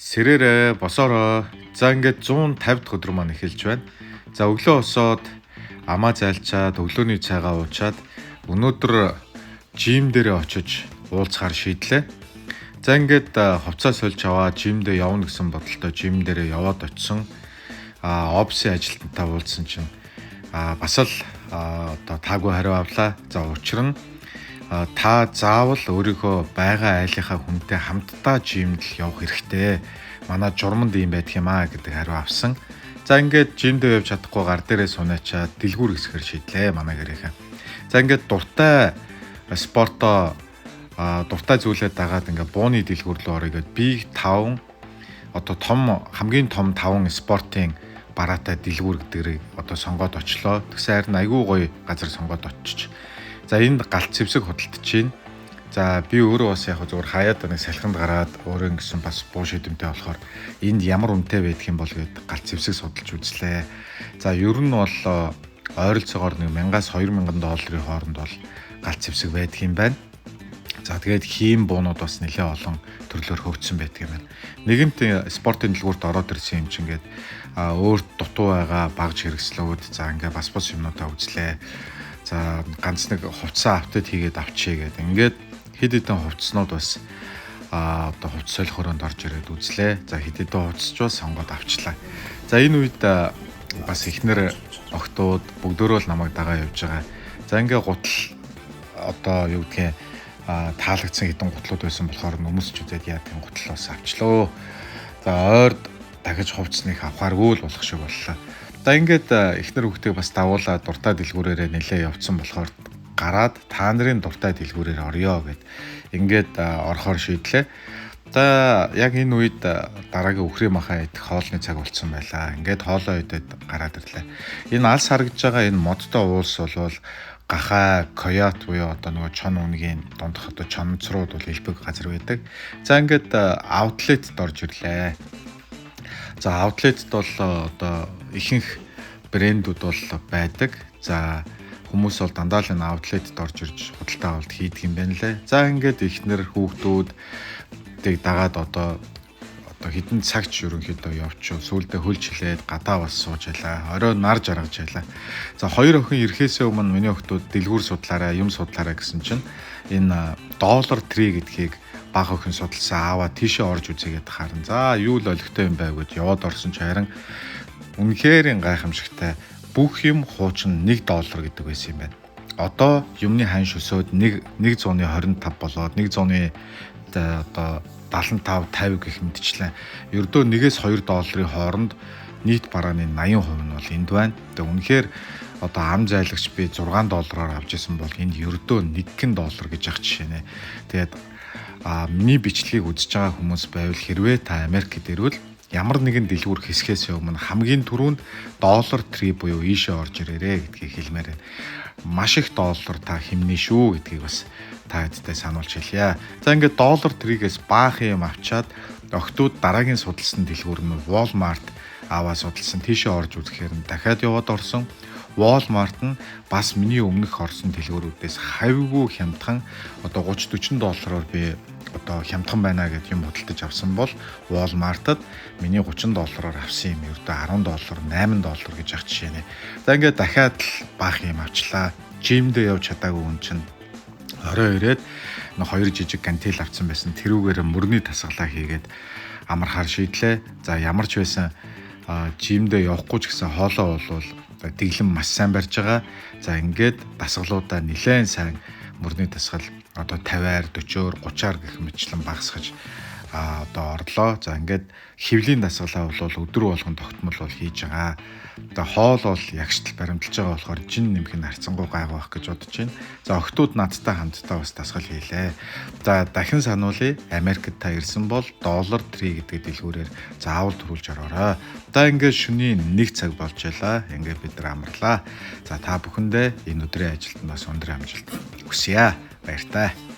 Сэрээрээ босоороо. За ингээд 150 дахь өдөр маань эхэлж байна. За өглөө босоод амаа зайлчаад өглөөний цайгаа уучаад өнөөдөр жим дээр очиж уулзахаар шийдлээ. За ингээд хувцас сольж аваад жимдээ явна гэсэн бодолтой жим дээр яваад очисон. Офисын ажилтнтай уулзсан чинь бас л одоо таагүй хариу авлаа. За учир нь та заавал өөрийнхөө байгаа айлынхаа хүнтэй хамтдаа жимд явах хэрэгтэй. Манай журманд ийм байдаг юм аа гэдэг хариу авсан. За ингээд жимдээ явж чадахгүй гар дээрээ сунаачаад дэлгүүр хэсгээр шийдлээ манай гэрээхэн. За ингээд дуртай спортоо дуртай зүйлээ дагаад ингээд бууны дэлгүүр рүү орё гэд би 5 одоо хамгийн том 5 спортын бараатай дэлгүүр гэдгийг одоо сонгоод очлоо. Тэгсэн харин айгүй гоё газар сонгоод очиж. За энд галт зэвсэг худалдаж байна. За би өөрөө бас яг зүгээр хаяад нэг салхинд гараад өөрөө ингэсэн бас буу шидэмтэй болохоор энд ямар үнэтэй байдг юм бол гээд галт зэвсэг судалж үзлээ. За ер нь бол ойролцоогоор нэг 1000-аас 2000 долларын хооронд бол галт зэвсэг байдаг юм байна. За тэгээд хийм буунууд бас нэлээд олон төрлөөр хөгжсөн байдаг юм байна. Нэгэнт спортын дэлгүүрт ороод ирсэн юм чинь ингээд өөрт дутуу байгаа багж хэрэгслүүд за ингээд бас юмнуудаа үзлээ. За ганц нэг хувцас автод хийгээд авчие гэдэг. Ингээд хэд хэдэн хувцснууд бас одоо хувцас солих өрөөнд орж ирээд үзлээ. За хэд хэдэн хувцас ч бас сонгоод авчлаа. За энэ үед бас эхнэр охтууд бүгдөө л намайг дагаа явж байгаа. За ингээд гутал одоо юу гэдгийг таалагдсан хэдэн гутлууд байсан болохоор нөмсч үзээд яа тийм гутал бас авчлаа. За ойрд дахиж хувцсныг авахааргүй л болох шиг боллоо. За ингээд эхнэр хүүхдээ бас давуулаад дуртай дэлгүүрээрээ нэлээ явцсан болохоор гараад та нарын дуртай дэлгүүрээр орё гэд ингээд орохоор шийдлээ. За яг энэ үед дараагийн үхрийн махаа идэх хоолны цаг болцсон байлаа. Ингээд хоолоо идээд гараад ирлээ. Энэ алс харагдж байгаа энэ модтой уулс бол гахаа, койот буюу одоо нөгөө чон үнгийн дундх одоо чонцрууд бол элбэг газар байдаг. За ингээд аутлетд орж ирлээ. За аутлетд бол одоо ихэнх брэндүүд бол байдаг. За хүмүүс бол дандаа л энэ аутлетд орж ирж худалдаа авалт хийдэг юм байна лээ. За ингээд ихнэр хүүхдүүд тийг дагаад одоо хэдэн цагч ерөнхийдөө явчих. Сүүлдээ хөлж хилээд гадаа бас сууж байлаа. Орой нар жаргаж байлаа. За хоёр охин ирэхээсээ өмнө миний охтууд дэлгүүр судлаарай, юм судлаарай гэсэн чинь энэ доллар три гэдгийг баг охин судалсан аваа тийшээ орж үзээгээд харин за юу л олигтой юм байв гэд яваад орсон ч харин үнэхээр гайхамшигтай бүх юм хуучин $1 гэдэг байсан юм байна. Одоо юмны ханш өсөөд 125 болоод 100-ы одоо 75 50 гэх мэтчлэн ердөө $1-2 хооронд нийт барааны 80% нь бол энд байна. Тэгээ үнэхээр одоо ам зайлагч би $6 авч исэн бол энд ердөө $1 гэж ах жишээ нэ. Тэгээд миний бичлэгийг үзэж байгаа хүмүүс байвал хэрвээ та Америкт ирвэл ямар нэгэн дэлгүүр хэсгээс өмнө хамгийн түрүүнд $3 буюу ийшээ орж ирээрэй гэдгийг хэлмээр байна. Маш их доллар та хэмнэ шүү гэдгийг бас та хэдтэй сануулж хэлье. За ингээд $3-3-гээс баах юм авчаад охтууд дараагийн судалсан дэлгүүр нь Walmart аваа судалсан тийшээ орж үзэхээр нь дахиад яваад орсон. Walmart нь бас миний өмнөх орсон дэлгүүрүүдээс хавьгүй хямдхан одоо $30-40 би одоо хямдхан байна гэдэг юм худалдаж авсан бол Walmart-д миний $30 авсан юм ердөө $10, $8 гэж ах жишээ нэ. За ингээд дахиад баах юм авчлаа. Жимдээ явж чадаагүй хүн чинь орой ирээд нэг 2 жижиг гантел авсан байсан. Тэрүүгээр мөрний тасгалаа хийгээд амархаар шийдлээ. За ямар ч байсан жимдээ явахгүй ч гэсэн хоолоо болвол дэглэм маш сайн барьж байгаа. За ингээд дасгалуудаа нэлээд сайн мөрний дасгал одоо 50-аар 40-оор 30-аар гэх мэтчлэн багасгаж одоо орлоо. За ингээд хөвлийн дасгалаа бол өдөр болгон тогтмол бол хийж байгаа. Одоо хоол бол ягштал баримталж байгаа болохоор жин нэмэх нь харцангуй гайгүй байх гэж бодож байна. За охтууд надтай хамтдаа бас дасгал хийлээ. За дахин сануулъя. Америкт та ирсэн бол $3 гэдэг дэлгүүрээр заавал төрүүлж ороорой. Одоо ингээд шөнийн 1 цаг болж байлаа. Ингээд бид нар амарлаа. За та бүхэндээ энэ өдрийн ажилд бас өндөр амжилт хүсье. Баяртай.